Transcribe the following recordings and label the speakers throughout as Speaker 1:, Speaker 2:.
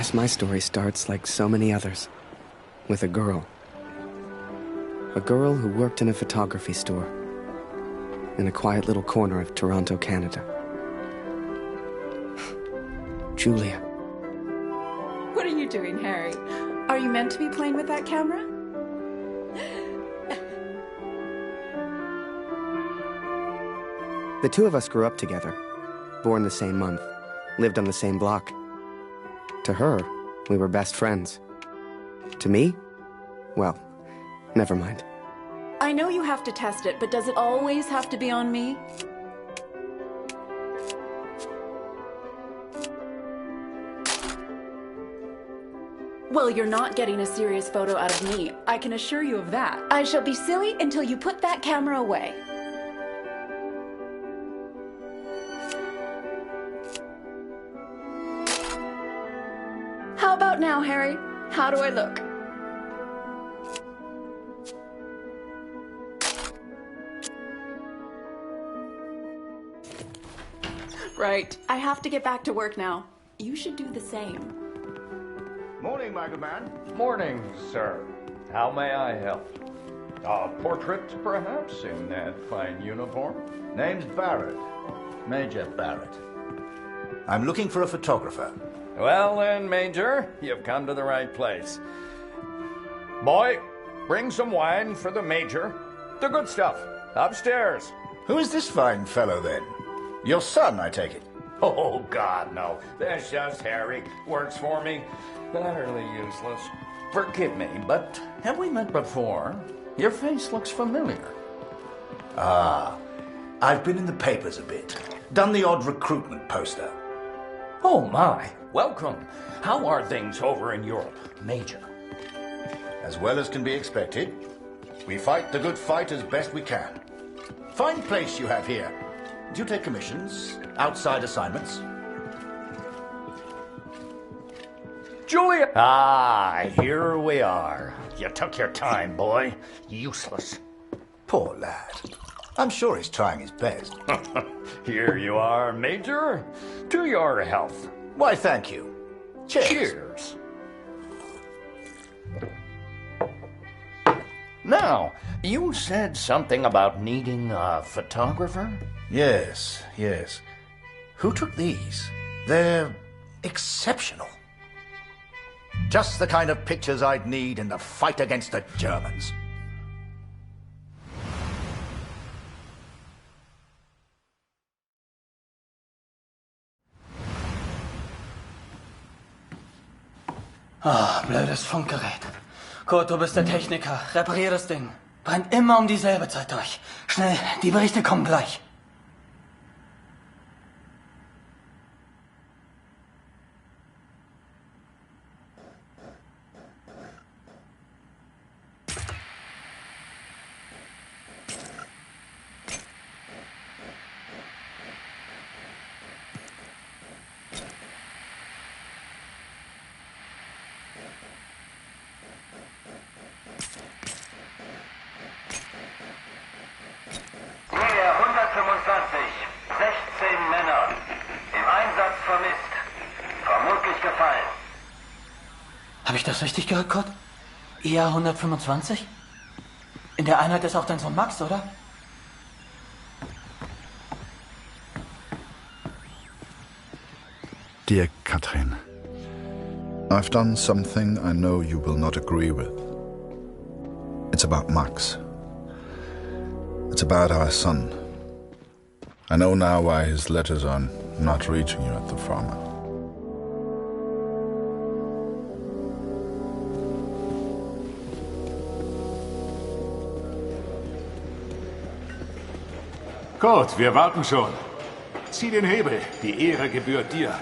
Speaker 1: guess my story starts like so many others, with a girl. A girl who worked in a photography store in a quiet little corner of Toronto, Canada. Julia.
Speaker 2: What are you doing, Harry? Are you meant to be playing with that camera?
Speaker 1: The two of us grew up together, born the same month, lived on the same block. To her, we were best friends. To me, well, never mind.
Speaker 2: I know you have to test it, but does it always have to be on me? Well, you're not getting a serious photo out of me. I can assure you of that. I shall be silly until you put that camera away. How about now, Harry? How do I look? Right. I have to get back to work now. You should do the same.
Speaker 3: Morning, my good man.
Speaker 4: Morning, sir. How may I help? A portrait, perhaps, in that fine uniform?
Speaker 3: Name's Barrett. Major Barrett. I'm looking for a photographer.
Speaker 4: Well then, Major, you've come to the right place. Boy, bring some wine for the Major. The good stuff. Upstairs.
Speaker 3: Who is this fine fellow, then? Your son, I take it.
Speaker 4: Oh, God, no. That's just Harry. Works for me. Utterly useless. Forgive me, but have we met before? Your face looks familiar.
Speaker 3: Ah, I've been in the papers a bit. Done the odd recruitment poster.
Speaker 4: Oh, my. Welcome. How are things over in Europe, Major?
Speaker 3: As well as can be expected. We fight the good fight as best we can. Fine place you have here. Do you take commissions? Outside assignments?
Speaker 4: Julia! Ah, here we are. You took your time, boy. Useless.
Speaker 3: Poor lad. I'm sure he's trying his best.
Speaker 4: Here you are, Major. To your health.
Speaker 3: Why, thank you. Cheers.
Speaker 4: Cheers. Now, you said something about needing a photographer?
Speaker 3: Yes, yes. Who took these? They're exceptional. Just the kind of pictures I'd need in the fight against the Germans.
Speaker 5: Ah, blödes Funkgerät. Kurt, du bist der Techniker. Reparier das Ding. Brennt immer um dieselbe Zeit durch. Schnell, die Berichte kommen gleich.
Speaker 6: Nähe 125, 16 Männer. Im Einsatz vermisst. Vermutlich gefallen.
Speaker 5: Habe ich das richtig gehört, Kurt? EA 125? In der Einheit ist auch dein Sohn Max, oder?
Speaker 7: Dear Katrin, I've done something I know you will not agree with. It's about Max. It's about our son. I know now why his letters are not reaching you at the farmer.
Speaker 8: Gut, wir warten schon. Zieh den Hebel. Die Ehre gebührt dir.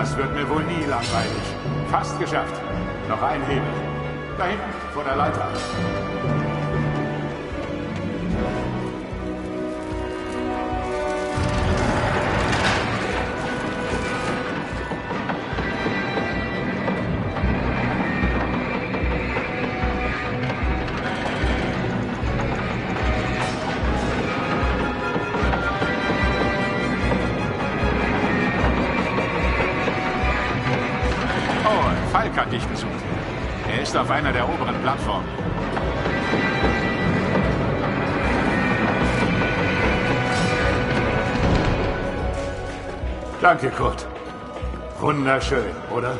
Speaker 8: Das wird mir wohl nie langweilig. Fast geschafft. Noch ein Hebel. Da hinten, vor der Leiter. Falk hat dich gesucht. Er ist auf einer der oberen Plattformen. Danke, Kurt. Wunderschön, oder?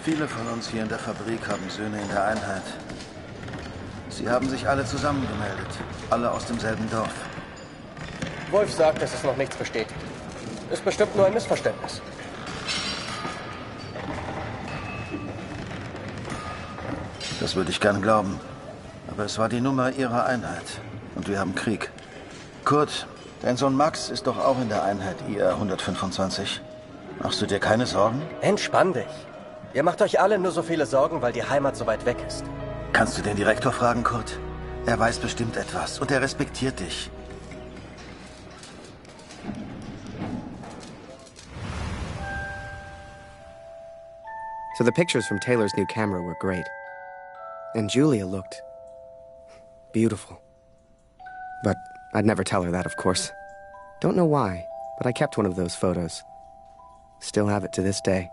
Speaker 9: Viele von uns hier in der Fabrik haben Söhne in der Einheit. Sie haben sich alle zusammengemeldet. Alle aus demselben Dorf.
Speaker 10: Wolf sagt, dass es noch nichts bestätigt. Ist bestimmt nur ein Missverständnis.
Speaker 9: Das würde ich gern glauben. Aber es war die Nummer ihrer Einheit. Und wir haben Krieg. Kurt, dein Sohn Max ist doch auch in der Einheit IR 125. Machst du dir keine Sorgen?
Speaker 10: Entspann dich. Ihr macht euch alle nur so viele Sorgen, weil die Heimat so weit weg ist.
Speaker 9: Kannst du den Direktor fragen, Kurt? Er weiß bestimmt etwas und er respektiert dich.
Speaker 1: So the pictures from Taylor's new camera were great. And Julia looked beautiful. But I'd never tell her that, of course. Don't know why, but I kept one of those photos. Still have it to this day.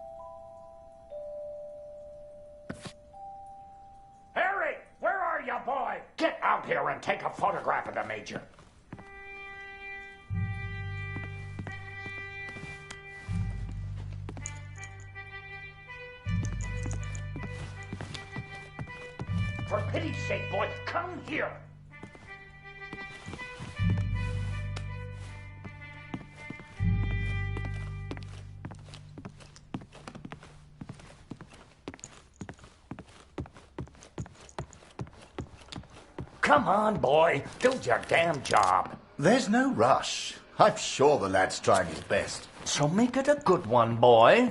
Speaker 4: Harry, where are you, boy? Get out here and take a photograph of the Major. For pity's sake, boy, come here. Come on, boy. Do your damn job.
Speaker 3: There's no rush. I'm sure the lad's trying his best.
Speaker 4: So make it a good one, boy.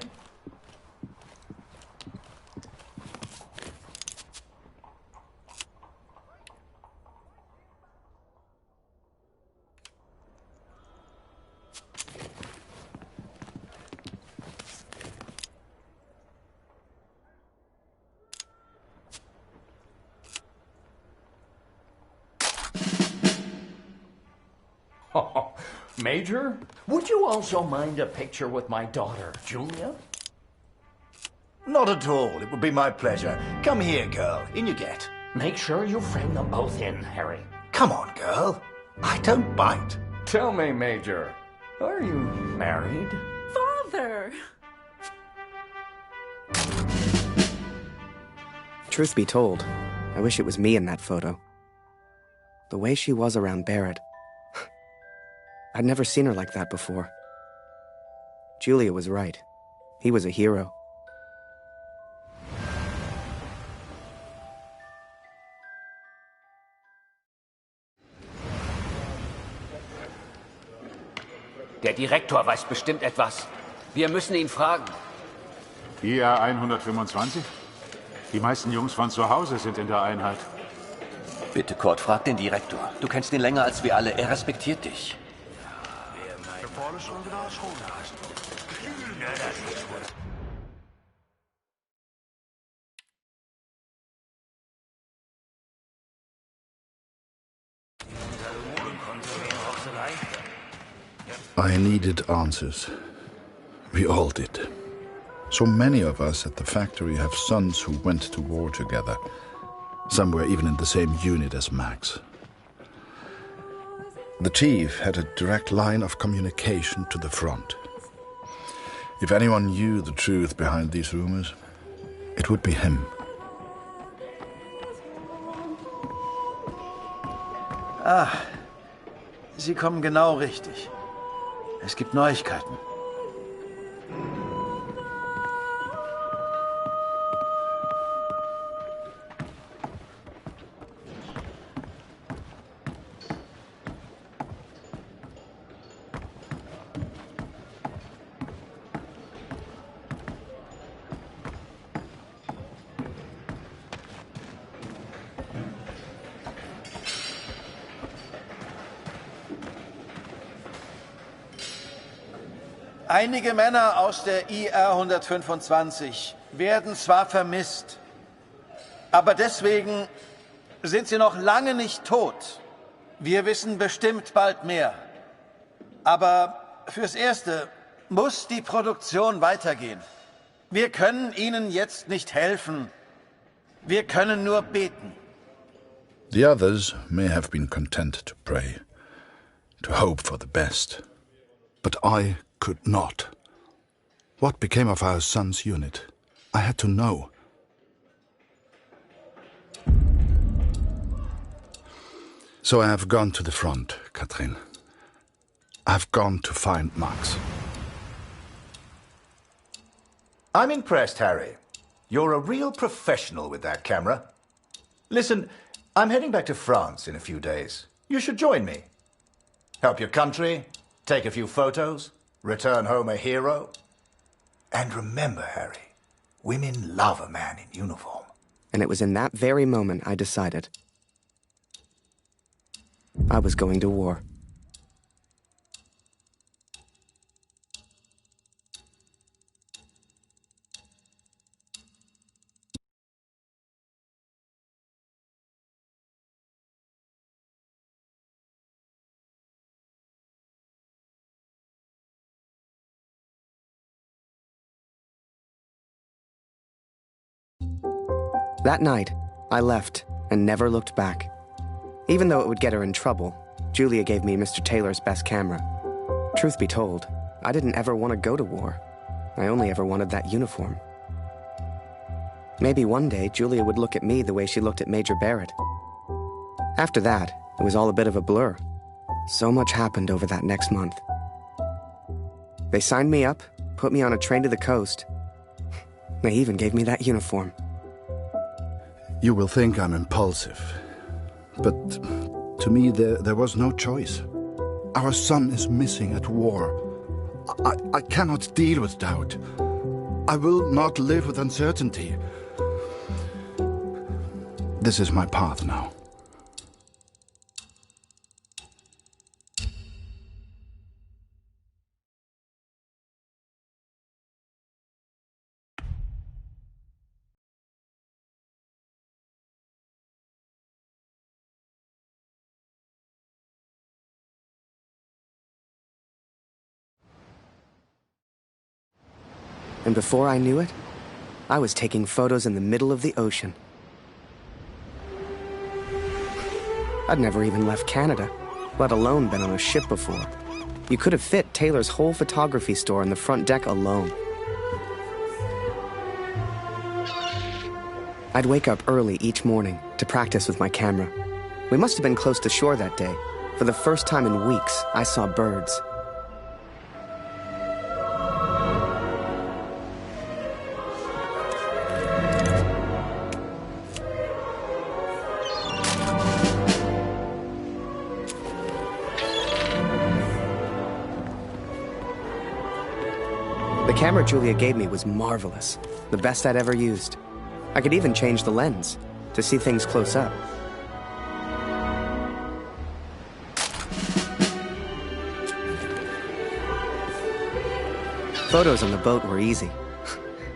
Speaker 4: Oh, Major, would you also mind a picture with my daughter, Julia?
Speaker 3: Not at all. It would be my pleasure. Come here, girl. In you get.
Speaker 4: Make sure you frame them both in, Harry.
Speaker 3: Come on, girl. I don't bite.
Speaker 4: Tell me, Major, are you married?
Speaker 2: Father!
Speaker 1: Truth be told, I wish it was me in that photo. The way she was around Barrett. I'd never seen her like that before. Julia was right. He was a hero.
Speaker 11: Der Direktor weiß bestimmt etwas. Wir müssen ihn fragen.
Speaker 8: IR 125? Die meisten Jungs von zu Hause sind in der Einheit.
Speaker 11: Bitte, Kurt, frag den Direktor. Du kennst ihn länger als wir alle. Er respektiert dich.
Speaker 7: I needed answers. We all did. So many of us at the factory have sons who went to war together. Some were even in the same unit as Max. The chief had a direct line of communication to the front. If anyone knew the truth behind these rumors, it would be him.
Speaker 9: Ah, Sie kommen genau richtig. Es gibt Neuigkeiten. Einige Männer aus der IR 125 werden zwar vermisst, aber deswegen sind sie noch lange nicht tot. Wir wissen bestimmt bald mehr. Aber fürs Erste muss die Produktion weitergehen. Wir können ihnen jetzt nicht helfen. Wir können nur beten.
Speaker 7: The others may have been content to pray, to hope for the best. But I could not. What became of our son's unit? I had to know. So I have gone to the front, Katrin. I've gone to find Max.
Speaker 3: I'm impressed, Harry. You're a real professional with that camera. Listen, I'm heading back to France in a few days. You should join me. Help your country, take a few photos, return home a hero. And remember, Harry, women love a man in uniform.
Speaker 1: And it was in that very moment I decided I was going to war. That night, I left and never looked back. Even though it would get her in trouble, Julia gave me Mr. Taylor's best camera. Truth be told, I didn't ever want to go to war. I only ever wanted that uniform. Maybe one day Julia would look at me the way she looked at Major Barrett. After that, it was all a bit of a blur. So much happened over that next month. They signed me up, put me on a train to the coast. They even gave me that uniform.
Speaker 7: You will think I'm impulsive, but to me there was no choice. Our son is missing at war. I cannot deal with doubt. I will not live with uncertainty. This is my path now.
Speaker 1: And before I knew it, I was taking photos in the middle of the ocean. I'd never even left Canada, let alone been on a ship before. You could have fit Taylor's whole photography store on the front deck alone. I'd wake up early each morning to practice with my camera. We must have been close to shore that day. For the first time in weeks, I saw birds. The camera Julia gave me was marvelous, the best I'd ever used. I could even change the lens to see things close up. Photos on the boat were easy.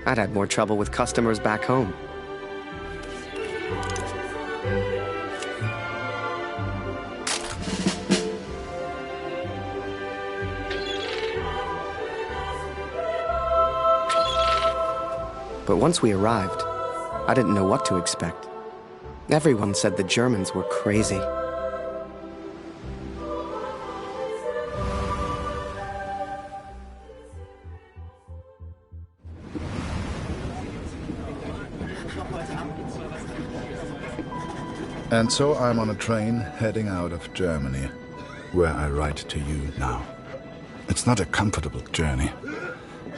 Speaker 1: I'd had more trouble with customers back home. But once we arrived, I didn't know what to expect. Everyone said the Germans were crazy.
Speaker 7: And so I'm on a train heading out of Germany, where I write to you now. It's not a comfortable journey,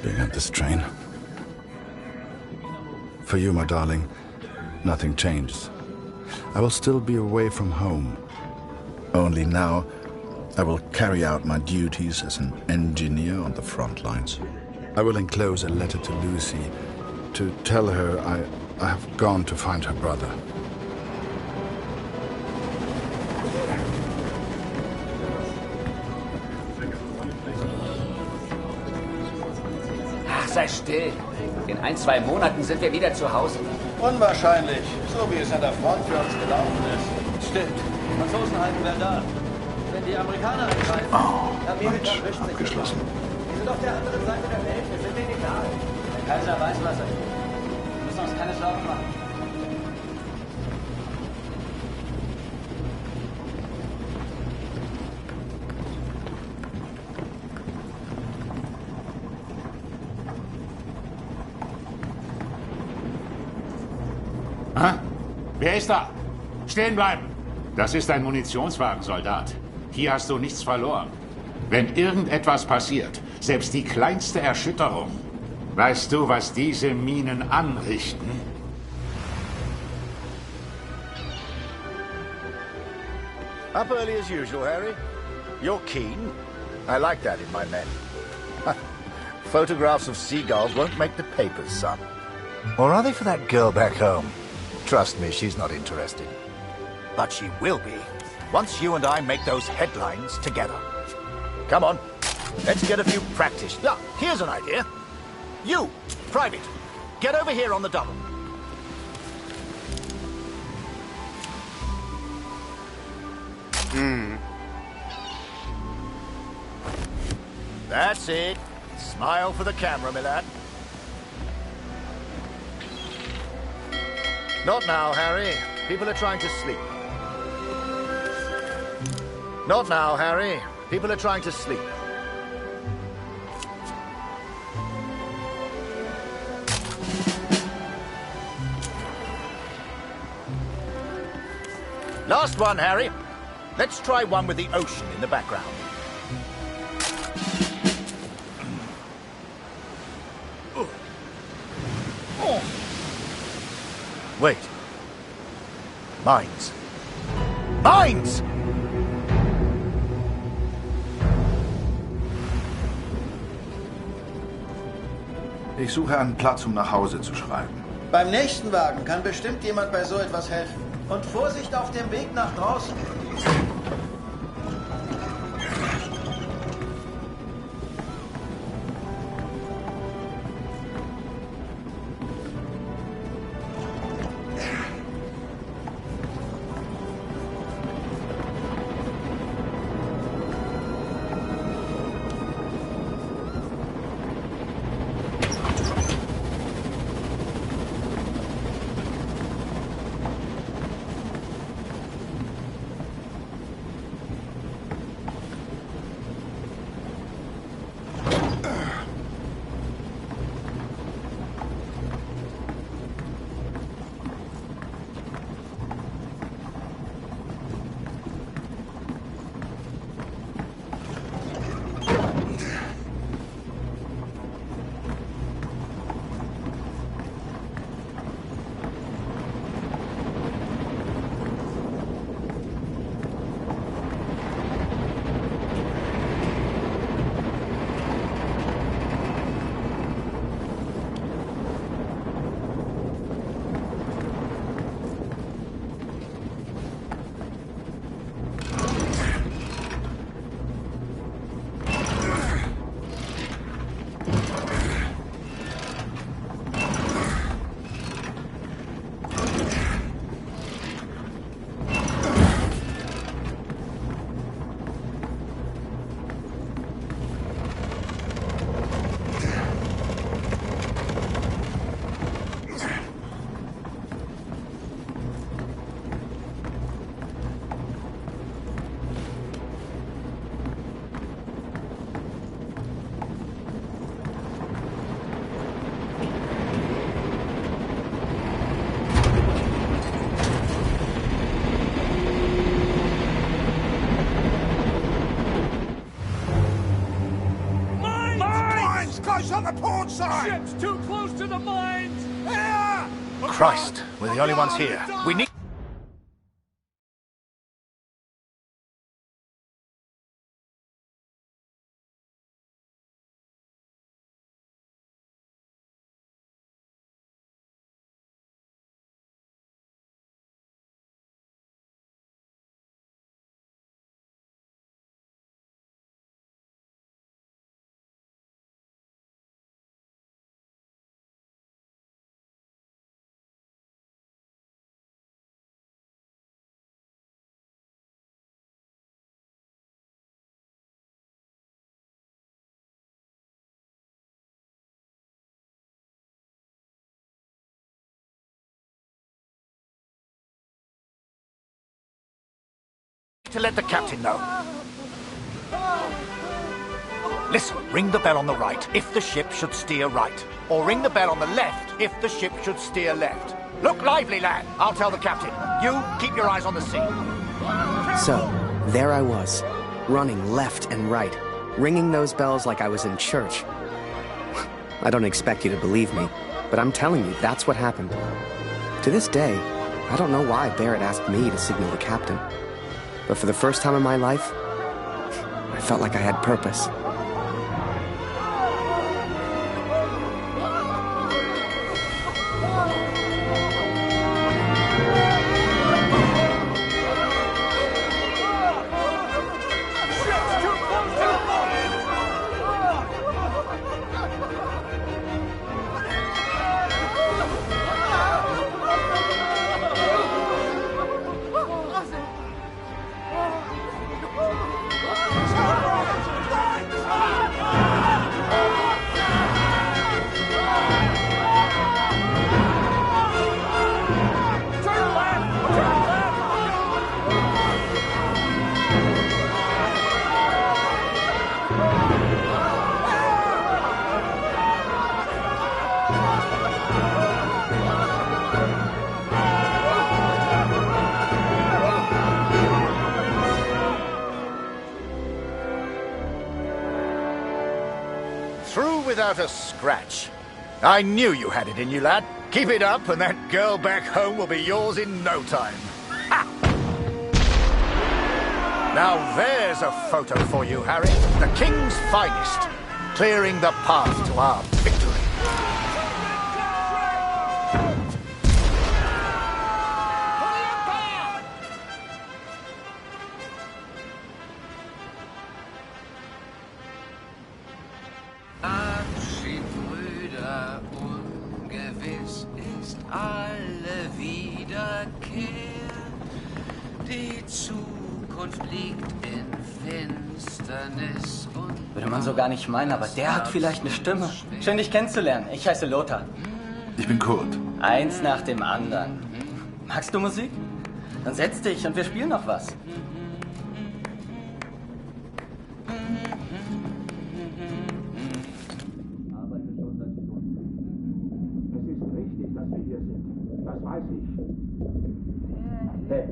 Speaker 7: being on this train. For you, my darling, nothing changes. I will still be away from home. Only now, I will carry out my duties as an engineer on the front lines. I will enclose a letter to Lucy to tell her I have gone to find her brother.
Speaker 12: Ach, sei still. In 1-2 Monaten sind wir wieder zu Hause.
Speaker 9: Unwahrscheinlich, so wie es an der Front für uns gelaufen ist. Stimmt, Franzosen halten wir da. Wenn die Amerikaner eingreifen, Amerika mischt sich abgeschlossen. Wir sind auf der anderen Seite der Welt, wir sind denen egal. Der Kaiser weiß, was er tut. Wir müssen uns keine Sorgen machen.
Speaker 8: Wer ist da? Stehen bleiben! Das ist ein Munitionswagen, Soldat. Hier hast du nichts verloren. Wenn irgendetwas passiert, selbst die kleinste Erschütterung, weißt du, was diese Minen anrichten?
Speaker 3: Up early as usual, Harry. You're keen. I like that in my men. Photographs of seagulls won't make the papers, son. Or are they for that girl back home? Trust me, she's not interested. But she will be, once you and I make those headlines together. Come on, let's get a few practice. Now, here's an idea. You, Private, get over here on the double. That's it. Smile for the camera, my lad. Not now, Harry. People are trying to sleep. Not now, Harry. People are trying to sleep. Last one, Harry. Let's try one with the ocean in the background. Wait. Mines. Mines!
Speaker 7: Ich suche einen Platz, um nach Hause zu schreiben.
Speaker 9: Beim nächsten Wagen kann bestimmt jemand bei so etwas helfen. Und Vorsicht auf dem Weg nach draußen.
Speaker 8: On the port side!
Speaker 13: Ship's too close to the mines!
Speaker 3: Christ, we're the only ones here. We need... to let the captain know. Listen, ring the bell on the right if the ship should steer right. Or ring the bell on the left if the ship should steer left. Look lively, lad. I'll tell the captain. You keep your eyes on the sea.
Speaker 1: So, there I was, running left and right, ringing those bells like I was in church. I don't expect you to believe me, but I'm telling you, that's what happened. To this day, I don't know why Barrett asked me to signal the captain. But for the first time in my life, I felt like I had purpose.
Speaker 3: Without a scratch. I knew you had it in you, lad. Keep it up and that girl back home will be yours in no time. Ha! Now there's a photo for you, Harry. The King's finest. Clearing the path to our victory.
Speaker 5: Würde man so gar nicht meinen, aber der hat vielleicht eine Stimme. Schön, dich kennenzulernen. Ich heiße Lothar.
Speaker 7: Ich bin Kurt.
Speaker 5: Eins nach dem anderen. Magst du Musik? Dann setz dich und wir spielen noch was.
Speaker 10: Hey,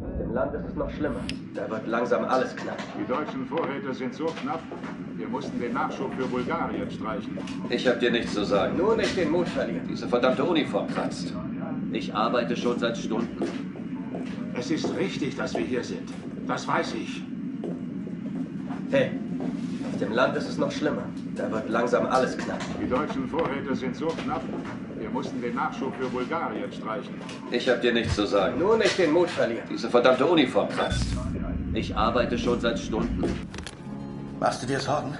Speaker 10: auf dem Land ist es noch schlimmer. Da wird langsam alles knapp.
Speaker 8: Die deutschen Vorräte sind so knapp, wir mussten den Nachschub für Bulgarien streichen.
Speaker 11: Ich hab dir nichts zu sagen.
Speaker 10: Nur nicht den Mut verlieren.
Speaker 11: Diese verdammte Uniform kratzt. Ich arbeite schon seit Stunden.
Speaker 8: Es ist richtig, dass wir hier sind. Das weiß ich.
Speaker 10: Hey, auf dem Land ist es noch schlimmer. Da wird langsam alles knapp.
Speaker 8: Die deutschen Vorräte sind so knapp, wir mussten den Nachschub für Bulgarien streichen.
Speaker 11: Ich hab dir nichts zu sagen.
Speaker 10: Nur nicht den Mut verlieren.
Speaker 11: Diese verdammte Uniform kratzt. Ich arbeite schon seit Stunden.
Speaker 9: Machst du dir Sorgen?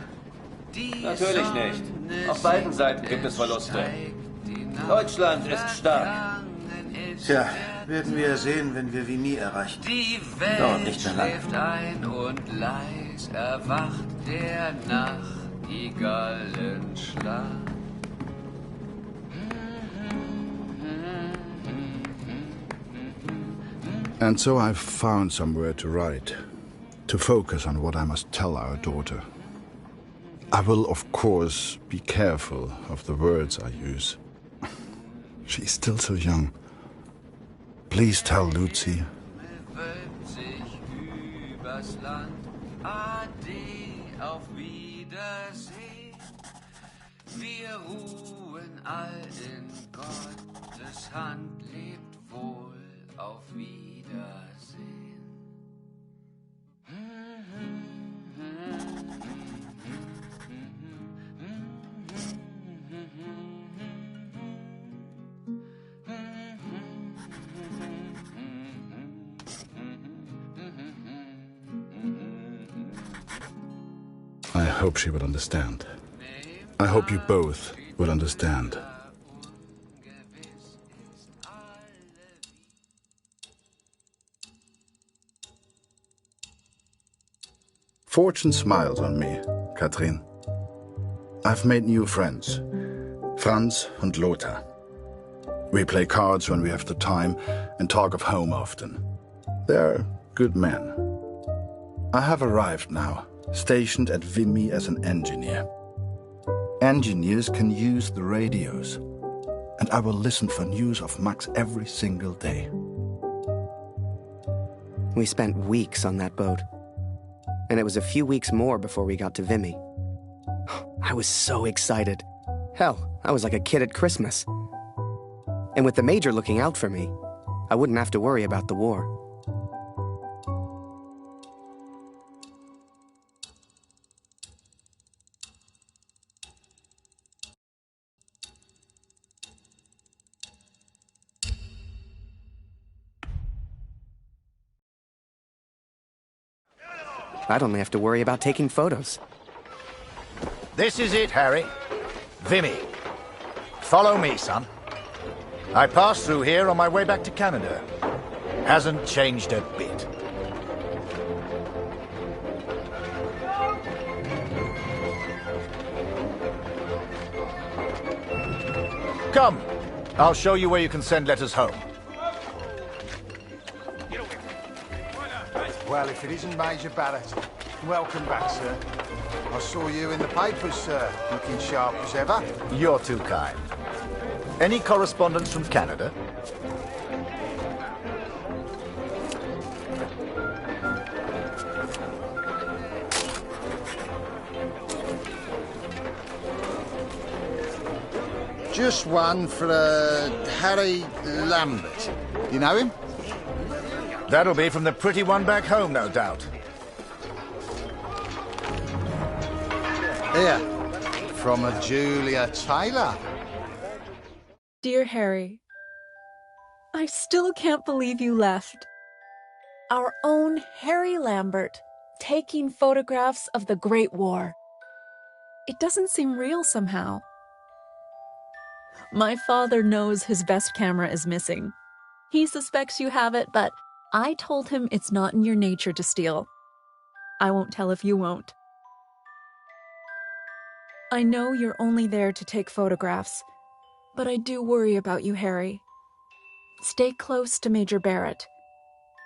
Speaker 11: Natürlich nicht. Auf beiden Seiten gibt es Verluste. Deutschland ist stark.
Speaker 9: Tja, werden wir sehen, wenn wir Vimy erreichen.
Speaker 14: Die Welt
Speaker 9: Dauert nicht mehr lange.
Speaker 14: schläft ein und leis erwacht der Nachtigallenschlag.
Speaker 7: And so I've found somewhere to write, to focus on what I must tell our daughter. I will, of course, be careful of the words I use. She's still so young. Please tell Lucy.
Speaker 14: Wölbt sich übers Land. Ade, auf Wiedersehen. Wir ruhen all in Gottes Hand. Lebt wohl, auf Wiedersehen.
Speaker 7: I hope she will understand. I hope you both will understand. Fortune smiles on me, Katrin. I've made new friends, Franz and Lothar. We play cards when we have the time and talk of home often. They're good men. I have arrived now, stationed at Vimy as an engineer. Engineers can use the radios. And I will listen for news of Max every single day.
Speaker 1: We spent weeks on that boat. And it was a few weeks more before we got to Vimy. I was so excited. Hell, I was like a kid at Christmas. And with the Major looking out for me, I wouldn't have to worry about the war. I'd only have to worry about taking photos.
Speaker 3: This is it, Harry. Vimy. Follow me, son. I passed through here on my way back to Canada. Hasn't changed a bit. Come. I'll show you where you can send letters home.
Speaker 15: Well, if it isn't Major Barrett, welcome back, sir. I saw you in the papers, sir, looking sharp as ever.
Speaker 3: You're too kind. Any correspondence from Canada?
Speaker 15: Just one for Harry Lambert. You know him?
Speaker 3: That'll be from the pretty one back home, no doubt.
Speaker 15: Here, from a Julia Taylor.
Speaker 16: Dear Harry, I still can't believe you left. Our own Harry Lambert, taking photographs of the Great War. It doesn't seem real somehow. My father knows his best camera is missing. He suspects you have it, but I told him it's not in your nature to steal. I won't tell if you won't. I know you're only there to take photographs, but I do worry about you, Harry. Stay close to Major Barrett.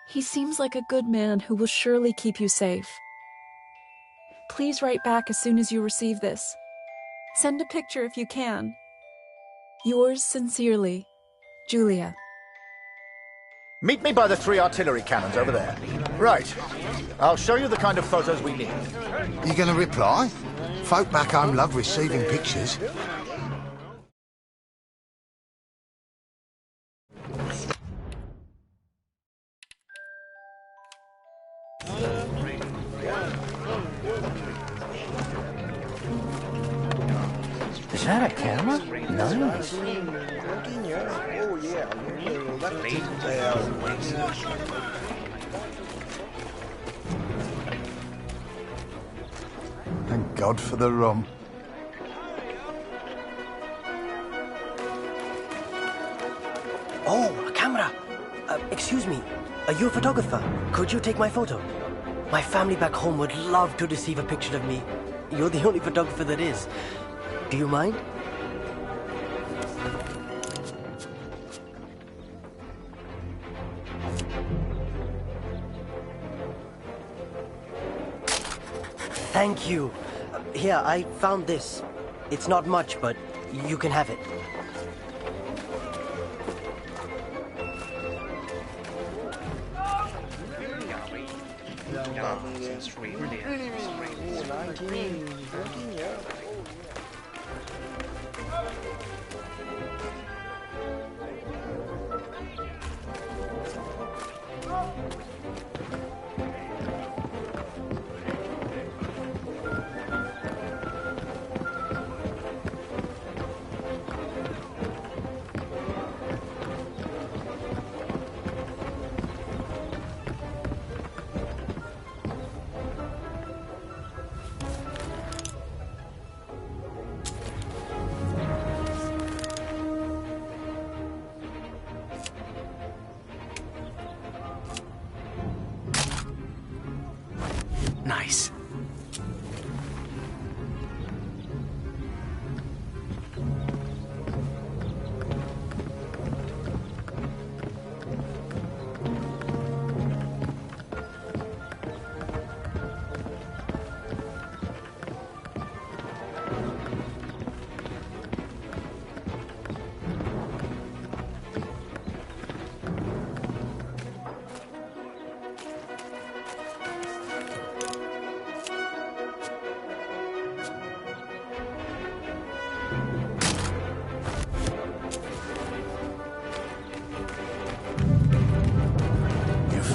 Speaker 16: He seems like a good man who will surely keep you safe. Please write back as soon as you receive this. Send a picture if you can. Yours sincerely, Julia.
Speaker 3: Meet me by the 3 artillery cannons over there. Right. I'll show you the kind of photos we need.
Speaker 15: You gonna reply? Folk back home love receiving pictures.
Speaker 5: Is that a camera? Nice.
Speaker 15: Thank God for the rum.
Speaker 10: Oh, a camera. Excuse me, are you a photographer? Could you take my photo? My family back home would love to receive a picture of me. You're the only photographer that is. Do you mind? Thank you. Here, I found this. It's not much, but you can have it.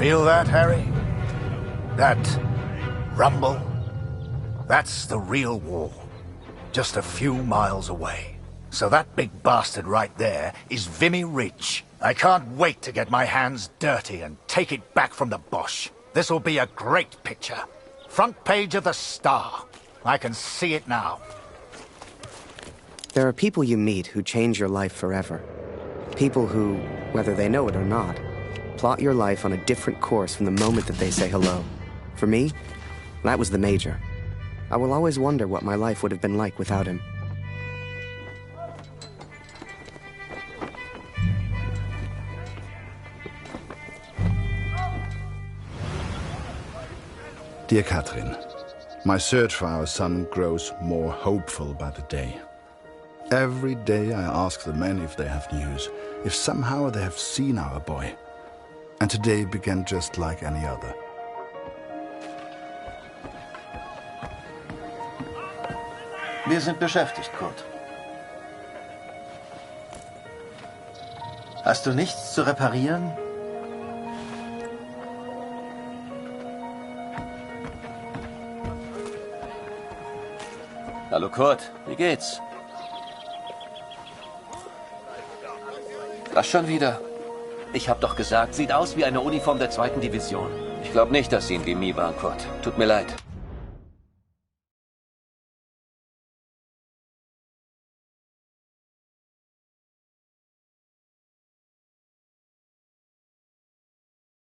Speaker 3: Feel that, Harry? That rumble? That's the real war. Just a few miles away. So that big bastard right there is Vimy Ridge. I can't wait to get my hands dirty and take it back from the Boche. This'll be a great picture. Front page of the Star. I can see it now.
Speaker 1: There are people you meet who change your life forever. People who, whether they know it or not, plot your life on a different course from the moment that they say hello. For me, that was the Major. I will always wonder what my life would have been like without him.
Speaker 7: Dear Catherine, my search for our son grows more hopeful by the day. Every day I ask the men if they have news, if somehow they have seen our boy. And today began just like any other.
Speaker 9: Wir sind beschäftigt, Kurt. Hast du nichts zu reparieren?
Speaker 11: Hallo Kurt, wie geht's? Was schon wieder? Ich hab doch gesagt, sieht aus wie eine Uniform der 2. Division. Ich glaube nicht, dass Sie in Vimy waren, Kurt. Tut mir leid.